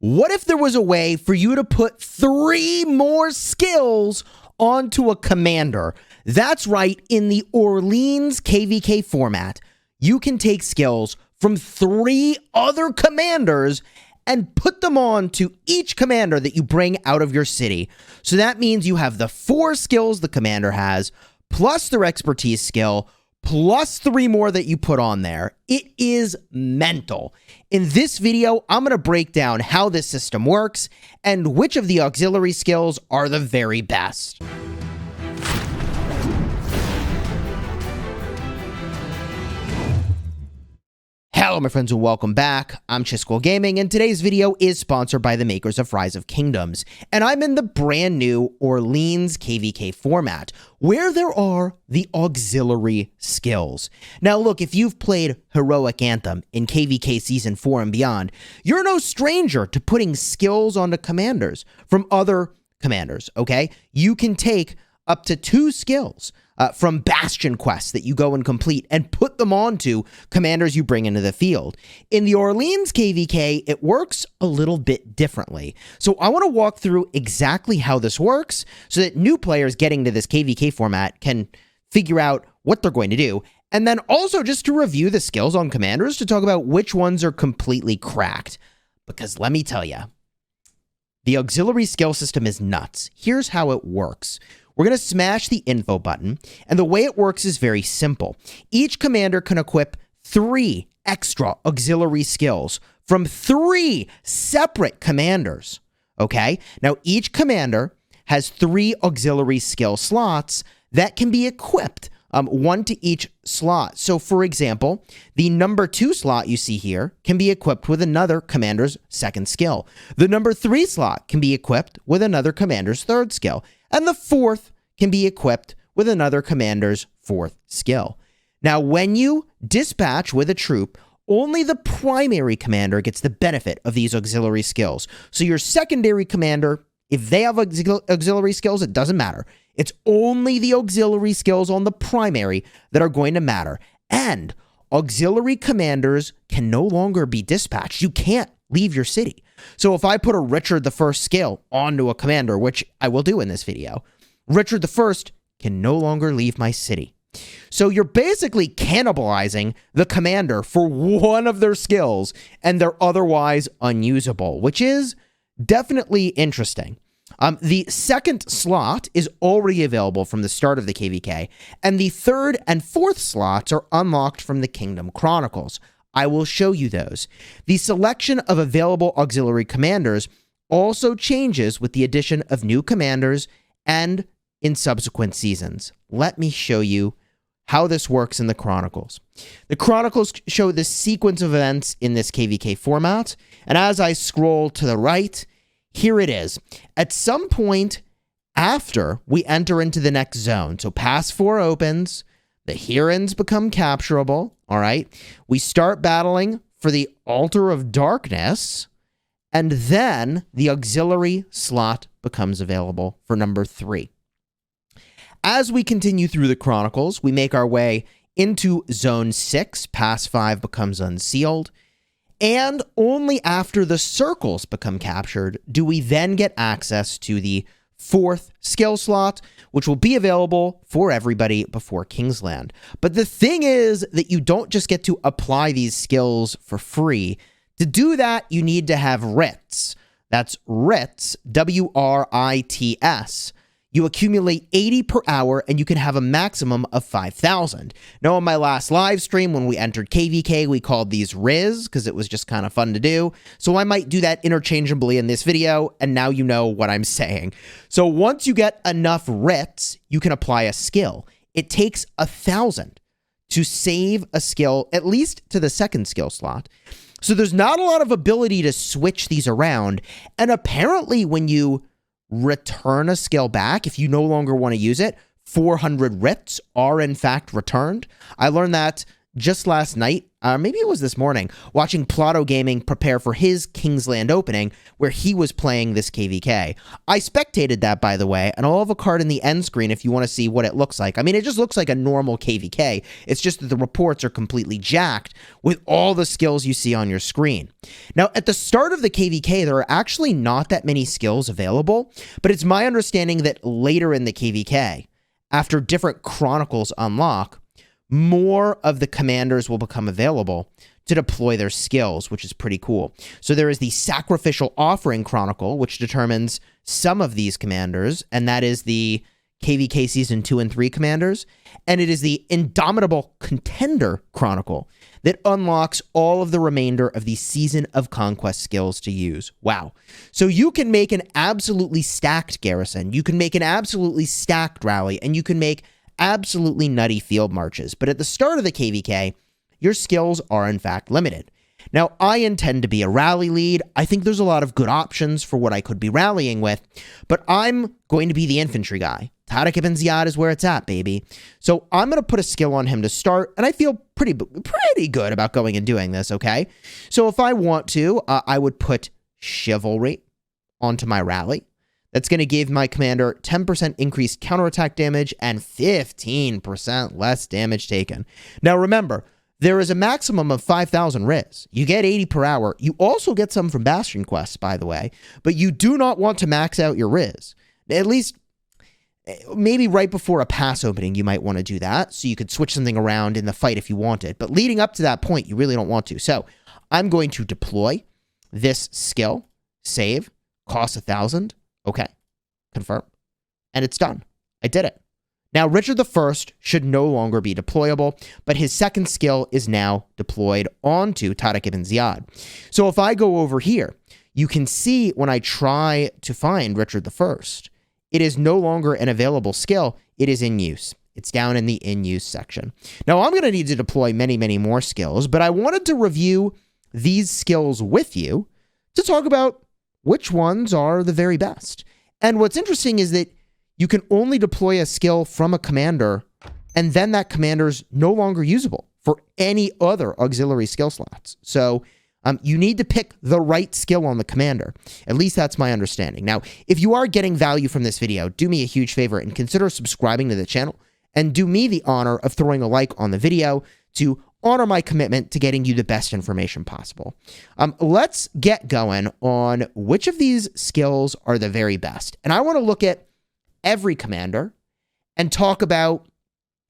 What if there was a way for you to put 3 more skills onto a commander? That's right, in the Orleans KvK format, you can take skills from 3 other commanders and put them on to each commander that you bring out of your city. So that means you have the 4 skills the commander has, plus their expertise skill, plus 3 more that you put on there. It is mental. In this video, I'm going to break down how this system works and which of the auxiliary skills are the very best. Hello my friends and welcome back. I'm Chisgule Gaming and today's video is sponsored by the makers of Rise of Kingdoms, and I'm in the brand new Orleans KvK format where there are the auxiliary skills. Now look, if you've played Heroic Anthem in KvK Season 4 and beyond, you're no stranger to putting skills onto commanders from other commanders, okay? You can take up to 2 skills from Bastion quests that you go and complete and put them onto commanders you bring into the field. In the Orleans KvK, it works a little bit differently. So I want to walk through exactly how this works so that new players getting to this KvK format can figure out what they're going to do. And then also just to review the skills on commanders to talk about which ones are completely cracked. Because let me tell you, the auxiliary skill system is nuts. Here's how it works. We're going to smash the info button, and the way it works is very simple. Each commander can equip 3 extra auxiliary skills from 3 separate commanders, okay? Now, each commander has 3 auxiliary skill slots that can be equipped, 1 to each slot. So, for example, the number 2 slot you see here can be equipped with another commander's 2nd skill. The number 3 slot can be equipped with another commander's 3rd skill. And the 4th can be equipped with another commander's 4th skill. Now, when you dispatch with a troop, only the primary commander gets the benefit of these auxiliary skills. So your secondary commander, if they have auxiliary skills, it doesn't matter. It's only the auxiliary skills on the primary that are going to matter. And auxiliary commanders can no longer be dispatched. You can't leave your city. So if I put a Richard I skill onto a commander, which I will do in this video, Richard I can no longer leave my city. So you're basically cannibalizing the commander for one of their skills, and they're otherwise unusable, which is definitely interesting. The 2nd slot is already available from the start of the KvK, and the 3rd and 4th slots are unlocked from the Kingdom Chronicles. I will show you those. The selection of available auxiliary commanders also changes with the addition of new commanders and in subsequent seasons. Let me show you how this works in the Chronicles. The Chronicles show the sequence of events in this KvK format, and as I scroll to the right, here it is. At some point after we enter into the next zone, so Pass 4 opens, the Hurons become capturable, all right? We start battling for the Altar of Darkness, and then the auxiliary slot becomes available for number 3. As we continue through the Chronicles, we make our way into Zone 6, Pass 5 becomes unsealed, and only after the circles become captured do we then get access to the 4th skill slot, which will be available for everybody before Kingsland. But the thing is that you don't just get to apply these skills for free. To do that, you need to have writs. That's writs, W-R-I-T-S. You accumulate 80 per hour, and you can have a maximum of 5,000. Now, on my last live stream, when we entered KvK, we called these Riz, because it was just kind of fun to do. So I might do that interchangeably in this video, and now you know what I'm saying. So once you get enough writs, you can apply a skill. It takes 1,000 to save a skill, at least to the 2nd skill slot. So there's not a lot of ability to switch these around, and apparently when you return a skill back, if you no longer want to use it, 400 writs are in fact returned. I learned that just last night, maybe it was this morning, watching Plato Gaming prepare for his Kingsland opening, where he was playing this KvK. I spectated that, by the way, and I'll have a card in the end screen if you want to see what it looks like. I mean, it just looks like a normal KvK. It's just that the reports are completely jacked with all the skills you see on your screen. Now, at the start of the KvK, there are actually not that many skills available, but it's my understanding that later in the KvK, after different chronicles unlock, more of the commanders will become available to deploy their skills, which is pretty cool. So there is the Sacrificial Offering Chronicle, which determines some of these commanders, and that is the KvK Season 2 and 3 commanders. And it is the Indomitable Contender Chronicle that unlocks all of the remainder of the Season of Conquest skills to use. Wow. So you can make an absolutely stacked garrison, you can make an absolutely stacked rally, and you can make absolutely nutty field marches. But at the start of the KvK, your skills are in fact limited. Now, I intend to be a rally lead. I think there's a lot of good options for what I could be rallying with, but I'm going to be the infantry guy. Tariq ibn Ziyad is where it's at, baby. So I'm going to put a skill on him to start, and I feel pretty good about going and doing this, okay? So if I want to, I would put Chivalry onto my rally. That's going to give my commander 10% increased counterattack damage and 15% less damage taken. Now remember, there is a maximum of 5,000 Riz. You get 80 per hour. You also get some from Bastion quests, by the way, but you do not want to max out your Riz. At least, maybe right before a pass opening, you might want to do that, so you could switch something around in the fight if you wanted. But leading up to that point, you really don't want to. So I'm going to deploy this skill, save, cost 1,000. Okay, confirm, and it's done. I did it. Now, Richard I should no longer be deployable, but his second skill is now deployed onto Tariq ibn Ziyad. So if I go over here, you can see when I try to find Richard I, it is no longer an available skill. It is in use. It's down in the in use section. Now, I'm going to need to deploy many, many more skills, but I wanted to review these skills with you to talk about which ones are the very best. And what's interesting is that you can only deploy a skill from a commander, and then that commander's no longer usable for any other auxiliary skill slots. So you need to pick the right skill on the commander. At least that's my understanding. Now, if you are getting value from this video, do me a huge favor and consider subscribing to the channel, and do me the honor of throwing a like on the video to honor my commitment to getting you the best information possible. Let's get going on which of these skills are the very best. And I want to look at every commander and talk about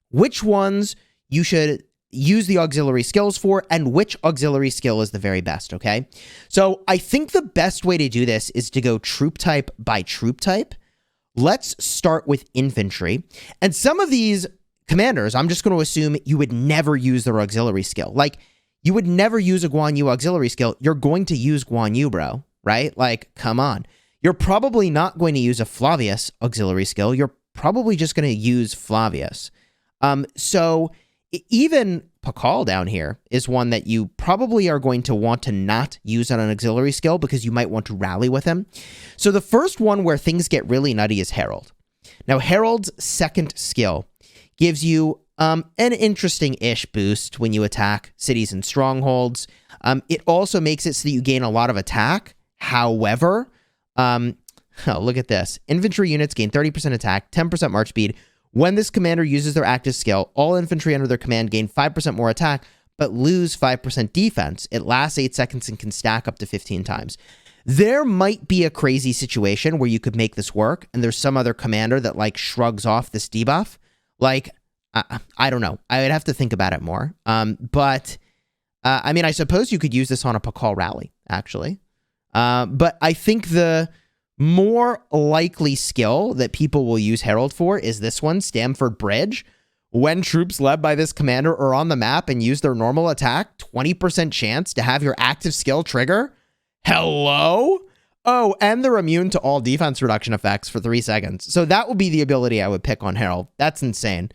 which ones you should use the auxiliary skills for and which auxiliary skill is the very best, okay? So I think the best way to do this is to go troop type by troop type. Let's start with infantry. And some of these commanders, I'm just going to assume you would never use their auxiliary skill. Like, you would never use a Guan Yu auxiliary skill. You're going to use Guan Yu, bro, right? Like, come on. You're probably not going to use a Flavius auxiliary skill. You're probably just going to use Flavius. So even Pakal down here is one that you probably are going to want to not use on an auxiliary skill because you might want to rally with him. So the first one where things get really nutty is Herald. Now, Herald's second skill gives you an interesting-ish boost when you attack cities and strongholds. It also makes it so that you gain a lot of attack. However, look at this. Infantry units gain 30% attack, 10% march speed. When this commander uses their active skill, all infantry under their command gain 5% more attack, but lose 5% defense. It lasts 8 seconds and can stack up to 15 times. There might be a crazy situation where you could make this work, and there's some other commander that, like, shrugs off this debuff. Like, I don't know. I would have to think about it more. But I mean, I suppose you could use this on a Pakal rally, actually. But I think the more likely skill that people will use Herald for is this one, Stamford Bridge. When troops led by this commander are on the map and use their normal attack, 20% chance to have your active skill trigger. Hello? Oh, and they're immune to all defense reduction effects for 3 seconds. So that would be the ability I would pick on Herald. That's insane.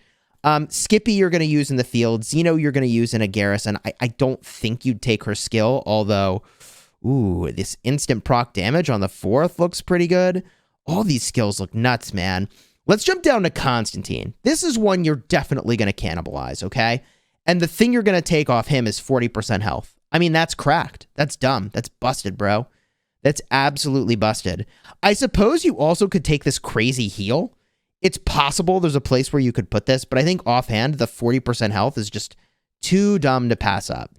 Skippy you're going to use in the field. Xeno you're going to use in a garrison. I don't think you'd take her skill, although, ooh, this instant proc damage on the 4th looks pretty good. All these skills look nuts, man. Let's jump down to Constantine. This is one you're definitely going to cannibalize, okay? And the thing you're going to take off him is 40% health. I mean, that's cracked. That's dumb. That's busted, bro. That's absolutely busted. I suppose you also could take this crazy heal. It's possible there's a place where you could put this, but I think offhand, the 40% health is just too dumb to pass up.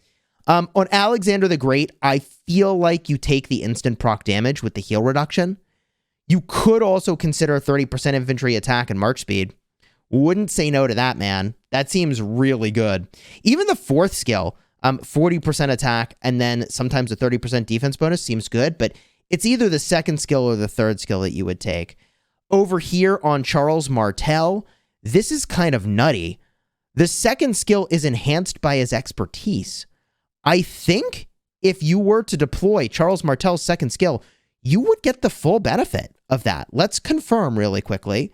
On Alexander the Great, I feel like you take the instant proc damage with the heal reduction. You could also consider 30% infantry attack and march speed. Wouldn't say no to that, man. That seems really good. Even the fourth skill, 40% attack and then sometimes a 30% defense bonus seems good, but it's either the second skill or the third skill that you would take. Over here on Charles Martel, this is kind of nutty. The second skill is enhanced by his expertise. I think if you were to deploy Charles Martel's second skill, you would get the full benefit of that. Let's confirm really quickly.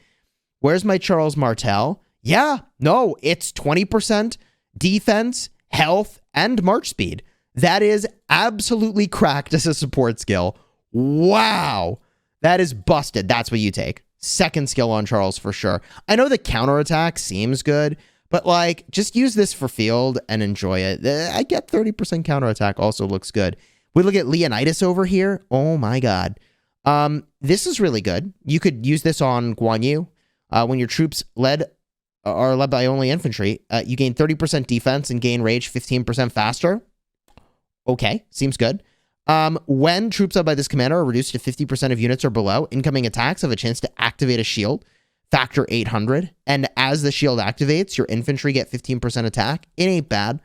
Where's my Charles Martel? Yeah, no, it's 20% defense, health, and march speed. That is absolutely cracked as a support skill. Wow. That is busted. That's what you take. Second skill on Charles for sure. I know the counterattack seems good, but like, just use this for field and enjoy it. I get 30% counterattack also looks good. We look at Leonidas over here. Oh my God. This is really good. You could use this on Guan Yu. When your troops are led by only infantry, you gain 30% defense and gain rage 15% faster. Okay, seems good. When troops led by this commander are reduced to 50% of units or below, incoming attacks have a chance to activate a shield, factor 800. And as the shield activates, your infantry get 15% attack. It ain't bad.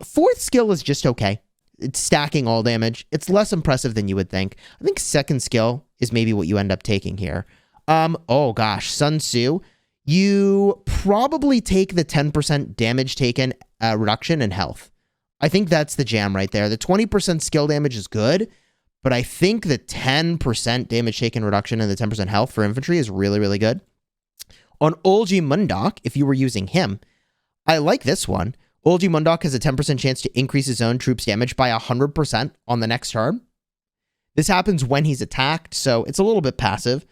Fourth skill is just okay. It's stacking all damage. It's less impressive than you would think. I think second skill is maybe what you end up taking here. Oh gosh, Sun Tzu. You probably take the 10% damage taken reduction in health. I think that's the jam right there. The 20% skill damage is good, but I think the 10% damage taken reduction and the 10% health for infantry is really, really good. On Olgi Mundok, if you were using him, I like this one. Olgi Mundok has a 10% chance to increase his own troops' damage by 100% on the next turn. This happens when he's attacked, so it's a little bit passive.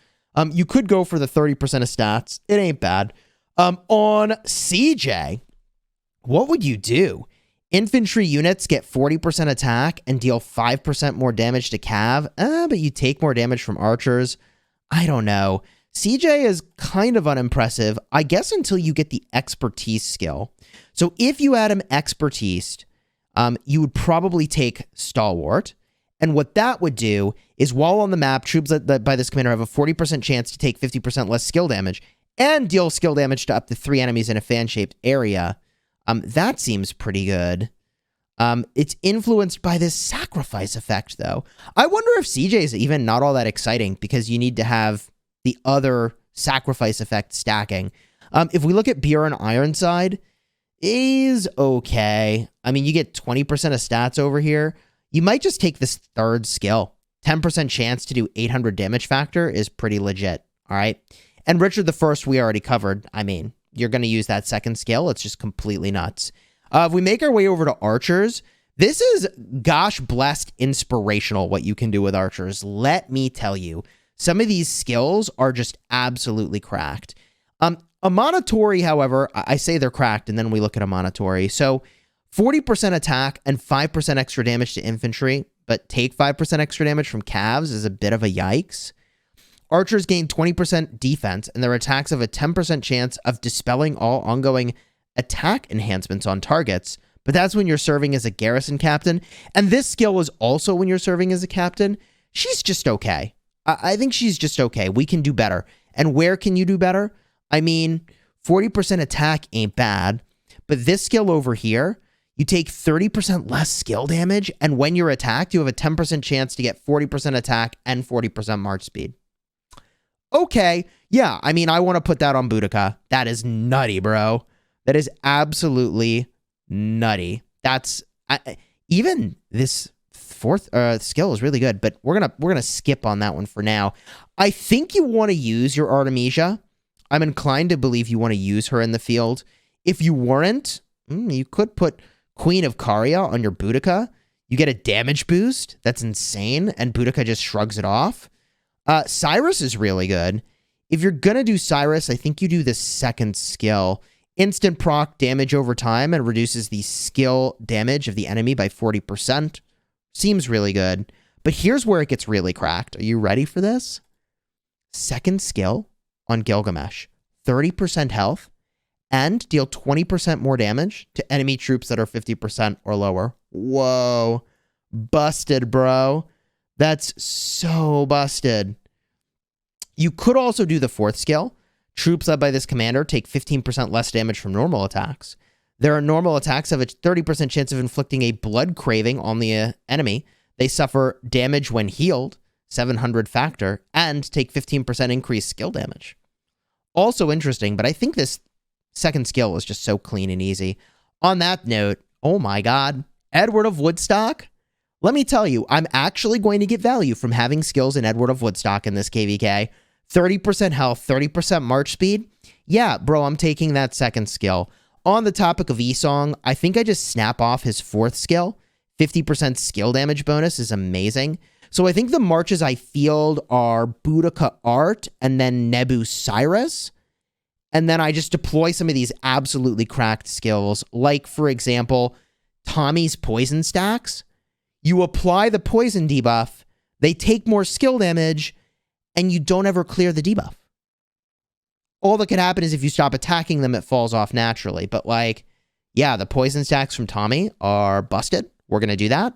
You could go for the 30% of stats. It ain't bad. On CJ, what would you do? Infantry units get 40% attack and deal 5% more damage to Cav, but you take more damage from archers. I don't know. CJ is kind of unimpressive, I guess, until you get the expertise skill. So if you add him expertise, you would probably take Stalwart. And what that would do is while on the map, troops led by this commander have a 40% chance to take 50% less skill damage and deal skill damage to up to 3 enemies in a fan-shaped area. That seems pretty good. It's influenced by this sacrifice effect, though. I wonder if CJ is even not all that exciting because you need to have the other sacrifice effect stacking. If we look at Beer and Ironside, is okay. I mean, you get 20% of stats over here. You might just take this third skill. 10% chance to do 800 damage factor is pretty legit, all right? And Richard I, we already covered. I mean, you're going to use that second skill. It's just completely nuts. If we make our way over to archers, this is, gosh blessed, inspirational what you can do with archers. Let me tell you, some of these skills are just absolutely cracked. Amonitory, however, I say they're cracked, and then we look at Amonitory. So 40% attack and 5% extra damage to infantry, but take 5% extra damage from Cavs is a bit of a yikes. Archers gain 20% defense, and their attacks have a 10% chance of dispelling all ongoing attack enhancements on targets, but that's when you're serving as a garrison captain. And this skill is also when you're serving as a captain. She's just okay. I think she's just okay. We can do better. And where can you do better? I mean, 40% attack ain't bad, but this skill over here, you take 30% less skill damage, and when you're attacked, you have a 10% chance to get 40% attack and 40% march speed. Okay, yeah, I mean, I want to put that on Boudica. That is nutty, bro. That is absolutely nutty. That's even this fourth skill is really good, but we're gonna skip on that one for now. I think you want to use your Artemisia. I'm inclined to believe you want to use her in the field. If you weren't, you could put Queen of Caria on your Boudica. You get a damage boost. That's insane, and Boudica just shrugs it off. Cyrus is really good. If you're gonna do Cyrus, I think you do the second skill. Instant proc damage over time and reduces the skill damage of the enemy by 40%. Seems really good. But here's where it gets really cracked. Are you ready for this? Second skill on Gilgamesh. 30% health and deal 20% more damage to enemy troops that are 50% or lower. Whoa. Busted, bro. That's so busted. You could also do the fourth skill. Troops led by this commander take 15% less damage from normal attacks. Their normal attacks have a 30% chance of inflicting a blood craving on the enemy. They suffer damage when healed, 700 factor, and take 15% increased skill damage. Also interesting, but I think this second skill is just so clean and easy. On that note, oh my god, Edward of Woodstock? Let me tell you, I'm actually going to get value from having skills in Edward of Woodstock in this KvK. 30% health, 30% march speed. Yeah, bro, I'm taking that second skill. On the topic of Esong, I think I just snap off his fourth skill. 50% skill damage bonus is amazing. So I think the marches I field are Boudica Art and then Nebu Cyrus. And then I just deploy some of these absolutely cracked skills. Like, for example, Tommy's poison stacks. You apply the poison debuff, they take more skill damage, and you don't ever clear the debuff. All that could happen is if you stop attacking them, it falls off naturally. But like, yeah, the poison stacks from Tommy are busted. We're going to do that.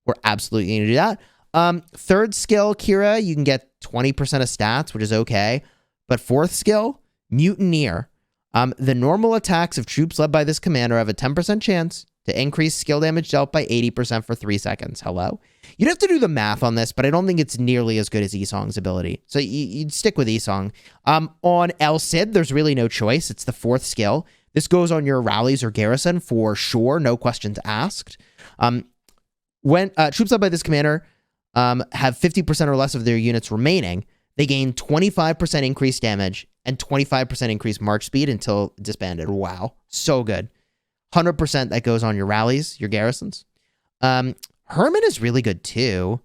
We're absolutely going to do that. Third skill, Kira, you can get 20% of stats, which is okay. But fourth skill, Mutineer. The normal attacks of troops led by this commander have a 10% chance to increase skill damage dealt by 80% for 3 seconds. Hello? You'd have to do the math on this, but I don't think it's nearly as good as Esong's ability. So you'd stick with Esong. On El Cid, there's really no choice. It's the fourth skill. This goes on your rallies or garrison for sure, no questions asked. When troops led by this commander have 50% or less of their units remaining, they gain 25% increased damage and 25% increased march speed until disbanded. Wow. So good. 100% that goes on your rallies, your garrisons. Herman is really good too.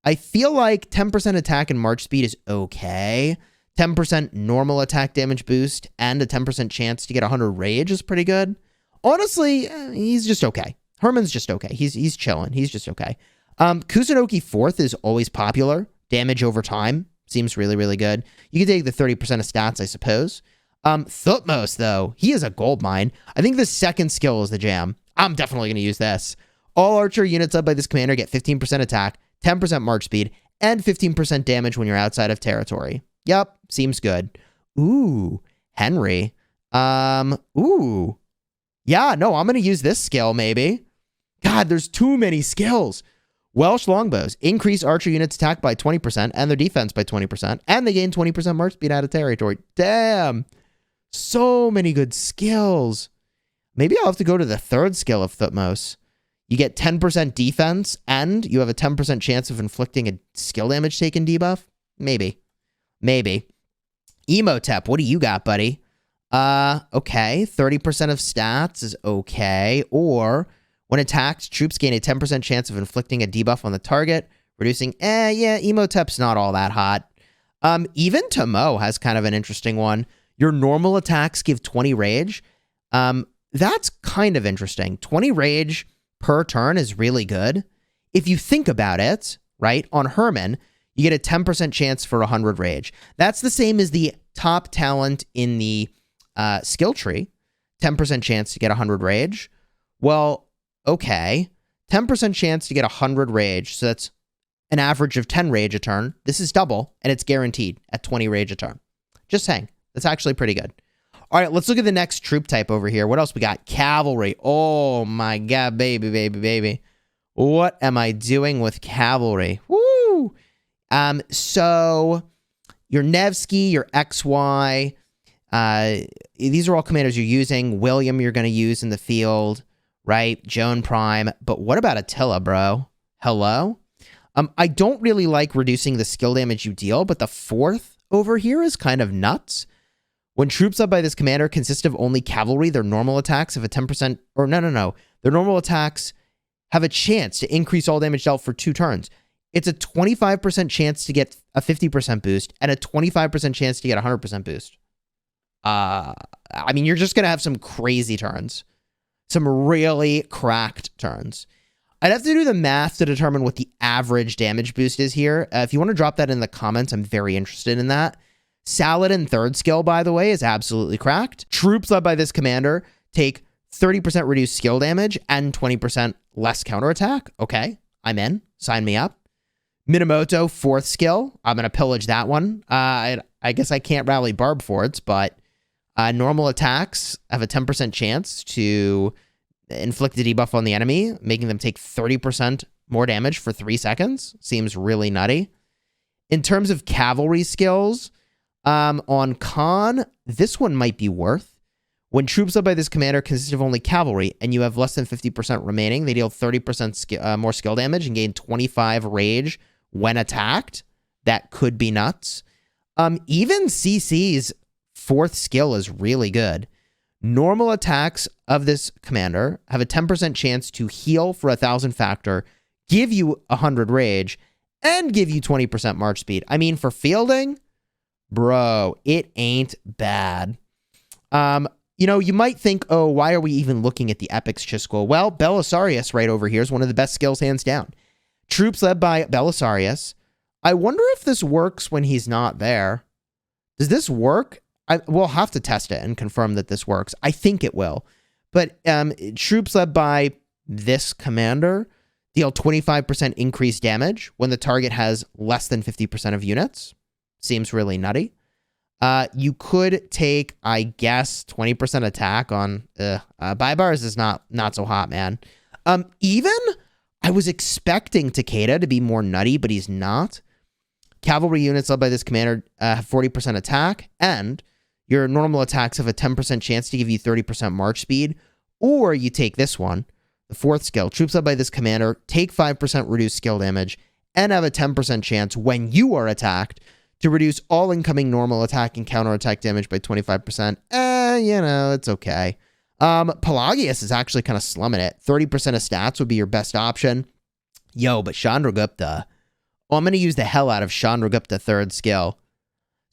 I feel like 10% attack and march speed is okay. 10% normal attack damage boost and a 10% chance to get 100 rage is pretty good. Honestly, he's just okay. Herman's just okay. He's chilling. He's just okay. Kusunoki 4th is always popular. Damage over time seems really, really good. You can take the 30% of stats, I suppose. Thutmose, though, he is a gold mine. I think the second skill is the jam. I'm definitely going to use this. All archer units led by this commander get 15% attack, 10% march speed, and 15% damage when you're outside of territory. Yep, seems good. Ooh, Henry. Ooh. Yeah, no, I'm going to use this skill, maybe. God, there's too many skills. Welsh longbows increase archer units' attack by 20% and their defense by 20%, and they gain 20% march speed out of territory. Damn. So many good skills. Maybe I'll have to go to the third skill of Thutmose. You get 10% defense, and you have a 10% chance of inflicting a skill damage taken debuff? Maybe. Maybe. Emotep, what do you got, buddy? Okay. 30% of stats is okay. Or, when attacked, troops gain a 10% chance of inflicting a debuff on the target, reducing, yeah, Emotep's not all that hot. Even Tomo has kind of an interesting one. Your normal attacks give 20 rage. That's kind of interesting. 20 rage per turn is really good. If you think about it, right, on Herman, you get a 10% chance for 100 rage. That's the same as the top talent in the skill tree. 10% chance to get 100 rage. Well, okay. 10% chance to get 100 rage. So that's an average of 10 rage a turn. This is double, and it's guaranteed at 20 rage a turn. Just saying. That's actually pretty good. All right, let's look at the next troop type over here. What else we got? Cavalry. Oh, my God, baby, baby, baby. What am I doing with cavalry? Woo! So your Nevsky, your XY, these are all commanders you're using. William you're going to use in the field, right? Joan Prime. But what about Attila, bro? Hello? I don't really like reducing the skill damage you deal, but the fourth over here is kind of nuts. When troops led by this commander consist of only cavalry, their normal attacks have a 10%, or no. Their normal attacks have a chance to increase all damage dealt for 2 turns. It's a 25% chance to get a 50% boost and a 25% chance to get a 100% boost. I mean, you're just going to have some crazy turns. Some really cracked turns. I'd have to do the math to determine what the average damage boost is here. If you want to drop that in the comments, I'm very interested in that. Saladin third skill, by the way, is absolutely cracked. Troops led by this commander take 30% reduced skill damage and 20% less counterattack. Okay, I'm in. Sign me up. Minamoto fourth skill. I'm going to pillage that one. I guess I can't rally Barb Forts, but normal attacks have a 10% chance to inflict a debuff on the enemy, making them take 30% more damage for 3 seconds. Seems really nutty. In terms of cavalry skills, on Khan, this one might be worth. When troops led by this commander consist of only cavalry, and you have less than 50% remaining, they deal 30% more skill damage and gain 25 rage when attacked. That could be nuts. Even CC's fourth skill is really good. Normal attacks of this commander have a 10% chance to heal for 1,000 factor, give you 100 rage, and give you 20% march speed. I mean, for fielding, bro, it ain't bad. You know, you might think, oh, why are we even looking at the epics, Chisgule? Well, Belisarius right over here is one of the best skills, hands down. Troops led by Belisarius. I wonder if this works when he's not there. Does this work? We'll have to test it and confirm that this works. I think it will. But troops led by this commander deal 25% increased damage when the target has less than 50% of units. Seems really nutty. You could take, I guess, 20% attack on... Baibars is not so hot, man. Even, I was expecting Takeda to be more nutty, but he's not. Cavalry units led by this commander have 40% attack, and your normal attacks have a 10% chance to give you 30% march speed. Or you take this one, the fourth skill. Troops led by this commander take 5% reduced skill damage and have a 10% chance when you are attacked to reduce all incoming normal attack and counterattack damage by 25%. You know, it's okay. Pelagius is actually kind of slumming it. 30% of stats would be your best option. Yo, but Chandragupta. Oh, I'm going to use the hell out of Chandragupta third skill.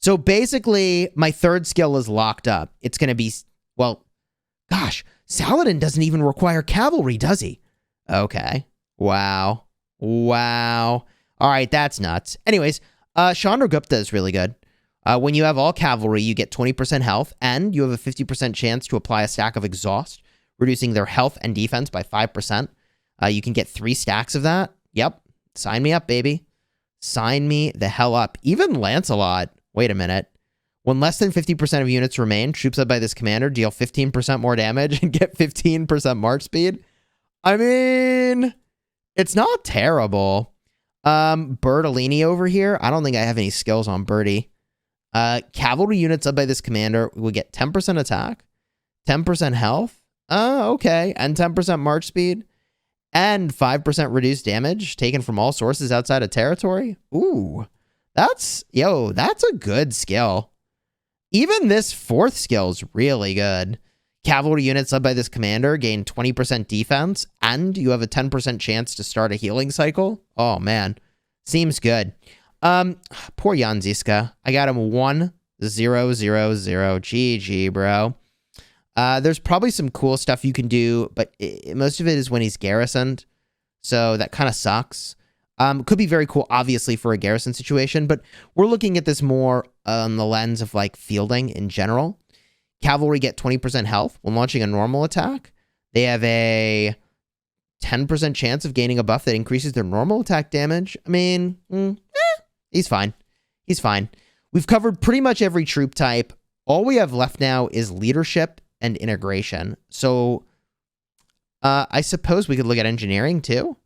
So basically, my third skill is locked up. It's going to be, well, gosh, Saladin doesn't even require cavalry, does he? Okay. Wow. Wow. All right, that's nuts. Anyways, Chandragupta is really good. When you have all cavalry, you get 20% health, and you have a 50% chance to apply a stack of exhaust, reducing their health and defense by 5%. You can get 3 stacks of that. Yep. Sign me up, baby. Sign me the hell up. Even Lancelot. Wait a minute. When less than 50% of units remain, troops led by this commander deal 15% more damage and get 15% march speed. I mean, it's not terrible. Bertolini over here. I don't think I have any skills on Bertie. Cavalry units led by this commander will get 10% attack, 10% health. Okay. And 10% march speed. And 5% reduced damage taken from all sources outside of territory. Ooh. That's a good skill. Even this fourth skill is really good. Cavalry units led by this commander gain 20% defense, and you have a 10% chance to start a healing cycle. Oh, man. Seems good. Poor Jan Ziska. I got him 1-0-0-0. GG, bro. There's probably some cool stuff you can do, but most of it is when he's garrisoned. So that kind of sucks. Could be very cool, obviously, for a garrison situation, but we're looking at this more on the lens of, like, fielding in general. Cavalry get 20% health when launching a normal attack. They have a 10% chance of gaining a buff that increases their normal attack damage. I mean, he's fine. He's fine. We've covered pretty much every troop type. All we have left now is leadership and integration. So, I suppose we could look at engineering, too,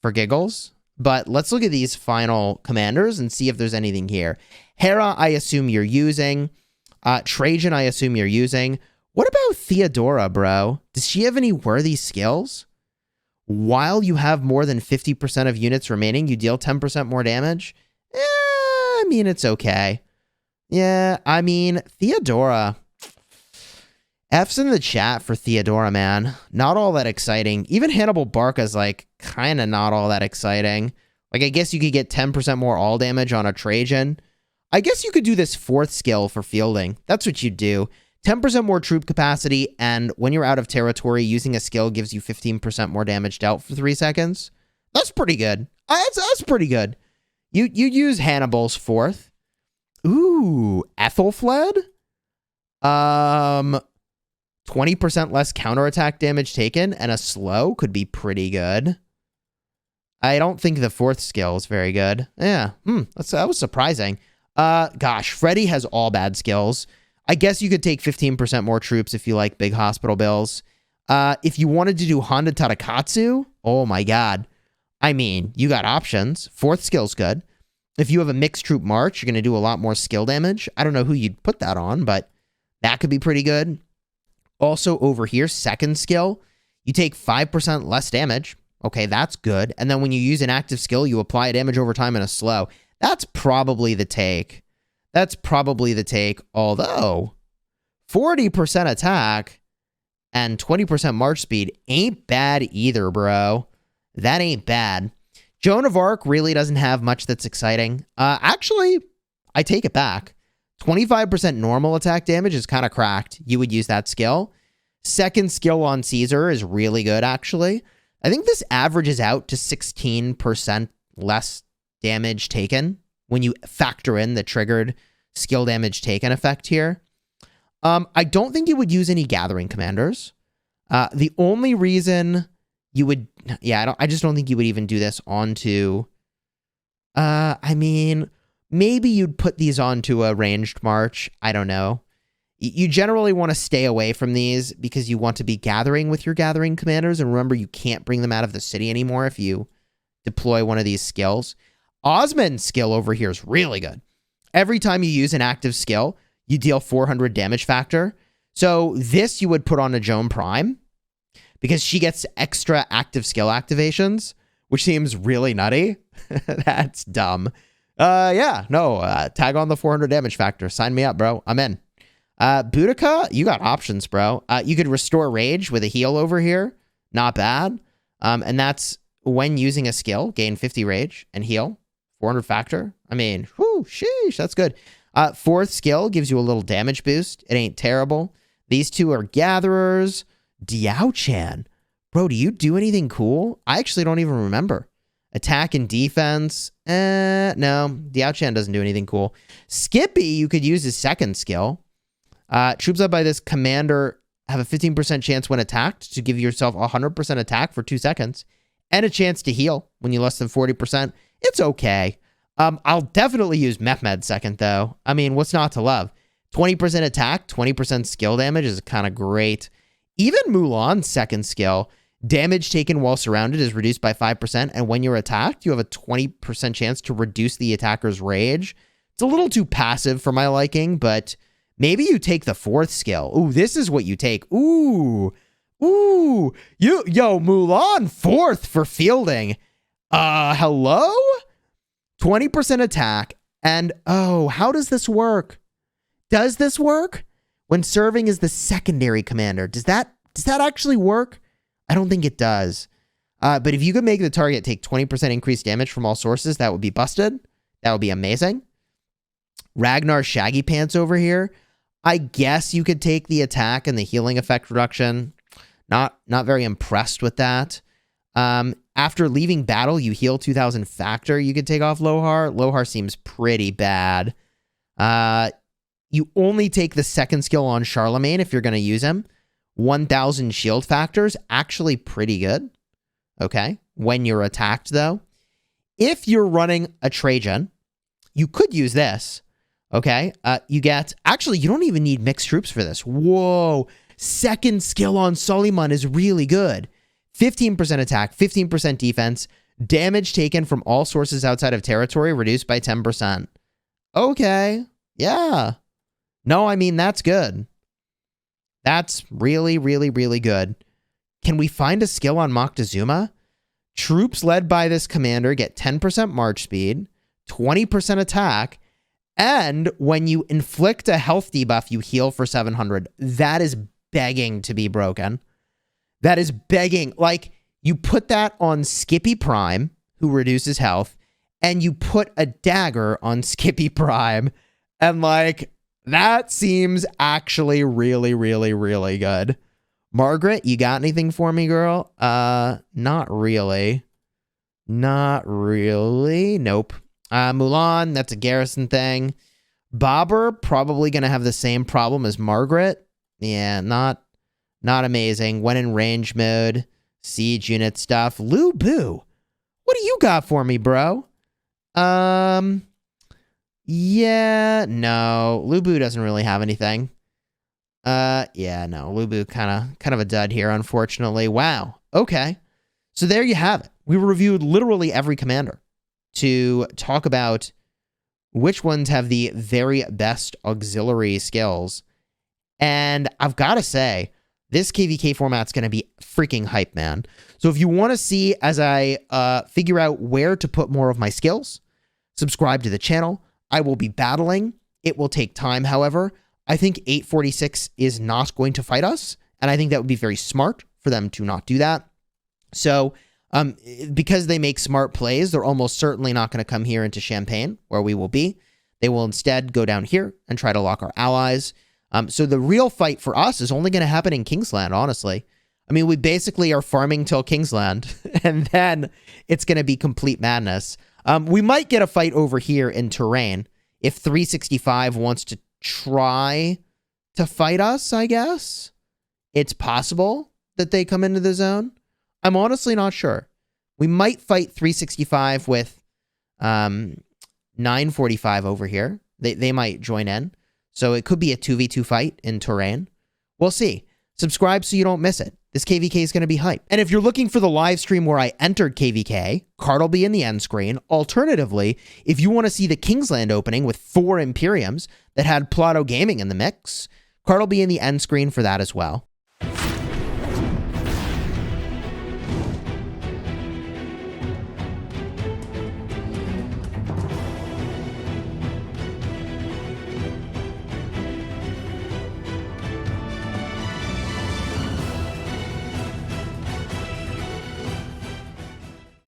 for giggles. But let's look at these final commanders and see if there's anything here. Hera, I assume you're using. Trajan, I assume you're using. What about Theodora, bro? Does she have any worthy skills? While you have more than 50% of units remaining, you deal 10% more damage? I mean, it's okay. Yeah, I mean, Theodora. F's in the chat for Theodora, man. Not all that exciting. Even Hannibal Barca's, like, kind of not all that exciting. Like, I guess you could get 10% more all damage on a Trajan. I guess you could do this 4th skill for fielding. That's what you do. 10% more troop capacity, and when you're out of territory, using a skill gives you 15% more damage dealt for 3 seconds. That's pretty good. That's pretty good. You use Hannibal's 4th. Ooh, Ethelfled? 20% less counterattack damage taken and a slow could be pretty good. I don't think the 4th skill is very good. Yeah, that was surprising. Gosh, Freddy has all bad skills. I guess you could take 15% more troops if you like big hospital bills. If you wanted to do Honda Tadakatsu, oh my god. I mean, you got options. 4th skill's good. If you have a mixed troop march, you're going to do a lot more skill damage. I don't know who you'd put that on, but that could be pretty good. Also over here, 2nd skill, you take 5% less damage. Okay, that's good. And then when you use an active skill, you apply damage over time in a slow. That's probably the take. That's probably the take, although 40% attack and 20% march speed ain't bad either, bro. That ain't bad. Joan of Arc really doesn't have much that's exciting. Actually, I take it back. 25% normal attack damage is kind of cracked. You would use that skill. 2nd skill on Caesar is really good, actually. I think this averages out to 16% less damage taken when you factor in the triggered skill damage taken effect here. I don't think you would use any gathering commanders. The only reason you would, I just don't think you would even do this onto, I mean, maybe you'd put these onto a ranged march. I don't know. You generally want to stay away from these because you want to be gathering with your gathering commanders. And remember, you can't bring them out of the city anymore if you deploy one of these skills. Osmond's skill over here is really good. Every time you use an active skill, you deal 400 damage factor. So this you would put on a Joan Prime because she gets extra active skill activations, which seems really nutty. That's dumb. Tag on the 400 damage factor. Sign me up, bro. I'm in. Boudica, you got options, bro. You could restore rage with a heal over here. Not bad. And that's when using a skill, gain 50 rage and heal. 400 factor. I mean, whoo, sheesh, that's good. 4th skill gives you a little damage boost. It ain't terrible. These two are gatherers. Diao-chan. Bro, do you do anything cool? I actually don't even remember. Attack and defense. No. Diao-chan doesn't do anything cool. Skippy, you could use his 2nd skill. Troops led by this commander have a 15% chance when attacked to give yourself 100% attack for 2 seconds and a chance to heal when you're less than 40%. It's okay. I'll definitely use Mehmed 2nd, though. I mean, what's not to love? 20% attack, 20% skill damage is kind of great. Even Mulan's 2nd skill, damage taken while surrounded is reduced by 5%, and when you're attacked, you have a 20% chance to reduce the attacker's rage. It's a little too passive for my liking, but maybe you take the 4th skill. Ooh, this is what you take. Ooh, Mulan 4th for fielding. Hello? 20% attack, and how does this work? Does this work? When serving as the secondary commander, does that actually work? I don't think it does. But if you could make the target take 20% increased damage from all sources, that would be busted. That would be amazing. Ragnar Shaggy Pants over here. I guess you could take the attack and the healing effect reduction. Not very impressed with that. After leaving battle, you heal 2,000 factor. You could take off Lohar. Lohar seems pretty bad. You only take the 2nd skill on Charlemagne if you're going to use him. 1,000 shield factors. Actually pretty good. Okay. When you're attacked, though. If you're running a Trajan, you could use this. Okay. You don't even need mixed troops for this. Whoa. 2nd skill on Suleiman is really good. 15% attack, 15% defense, damage taken from all sources outside of territory reduced by 10%. Okay. Yeah. No, I mean, that's good. That's really, really, really good. Can we find a skill on Moctezuma? Troops led by this commander get 10% march speed, 20% attack, and when you inflict a health debuff, you heal for 700. That is begging to be broken. That is begging. Like, you put that on Skippy Prime, who reduces health, and you put a dagger on Skippy Prime, and like, that seems actually really, really, really good. Margaret, you got anything for me, girl? Not really. Not really. Nope. Mulan, that's a garrison thing. Bobber, probably going to have the same problem as Margaret. Yeah, not amazing. When in range mode, siege unit stuff. Lu Bu, what do you got for me, bro? Yeah, no. Lu Bu doesn't really have anything. Yeah, no. Lu Bu kind of a dud here, unfortunately. Wow. Okay. So there you have it. We reviewed literally every commander to talk about which ones have the very best auxiliary skills. And I've got to say, this KvK format's going to be freaking hype, man. So if you want to see as I figure out where to put more of my skills, subscribe to the channel. I will be battling. It will take time, however. I think 846 is not going to fight us, and I think that would be very smart for them to not do that. So because they make smart plays, they're almost certainly not going to come here into Champagne, where we will be. They will instead go down here and try to lock our allies. So the real fight for us is only going to happen in Kingsland, honestly. I mean, we basically are farming till Kingsland, and then it's going to be complete madness. We might get a fight over here in Terrain if 365 wants to try to fight us, I guess. It's possible that they come into the zone. I'm honestly not sure. We might fight 365 with 945 over here. They might join in. So it could be a 2v2 fight in Terrain. We'll see. Subscribe so you don't miss it. This KvK is going to be hype. And if you're looking for the live stream where I entered KvK, card will be in the end screen. Alternatively, if you want to see the Kingsland opening with 4 Imperiums that had Plato Gaming in the mix, card will be in the end screen for that as well.